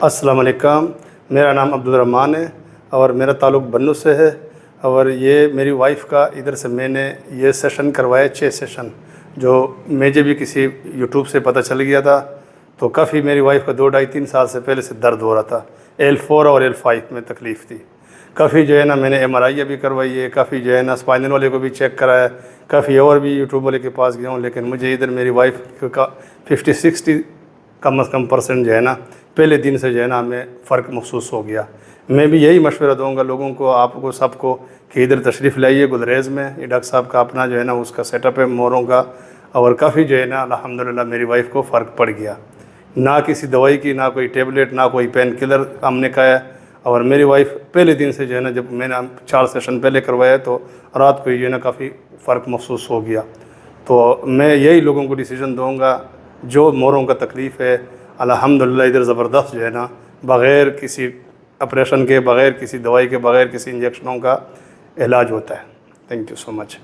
السلام علیکم، میرا نام عبدالرحمٰن ہے اور میرا تعلق بنو سے ہے، اور یہ میری وائف کا ادھر سے میں نے یہ سیشن کروایا 6 سیشن، جو مجھے بھی کسی یوٹیوب سے پتہ چل گیا تھا۔ تو کافی میری وائف کا 2-2.5-3 سال سے پہلے سے درد ہو رہا تھا، L4 اور L5 میں تکلیف تھی۔ کافی جو ہے نا میں نے MRI بھی کروائی ہے، کافی جو ہے نا اسپائنل والے کو بھی چیک کرایا، کافی اور بھی یوٹیوب والے کے پاس گیا ہوں، لیکن مجھے ادھر میری وائف کا 50-60 کم از کم % جو ہے نا پہلے دن سے جو ہے نا ہمیں فرق محسوس ہو گیا۔ میں بھی یہی مشورہ دوں گا لوگوں کو، آپ کو سب کو، کہ ادھر تشریف لائیے گلریز میں۔ یہ ڈاکٹر صاحب کا اپنا جو ہے نا اس کا سیٹ اپ ہے موروں کا، اور کافی جو ہے نا الحمدللہ میری وائف کو فرق پڑ گیا، نہ کسی دوائی کی، نہ کوئی ٹیبلٹ، نہ کوئی پین کلر ہم نے کھایا۔ اور میری وائف پہلے دن سے جو ہے نا، جب میں نے 4 سیشن پہلے کروایا تو رات کو جو ہے نا کافی فرق محسوس ہو گیا۔ تو میں یہی لوگوں کو ڈیسیژن دوں گا، جو موروں کا تکلیف ہے الحمدللہ ادھر زبردست جو ہے نا بغیر کسی آپریشن کے، بغیر کسی دوائی کے، بغیر کسی انجیکشنوں کا علاج ہوتا ہے۔ Thank you so much.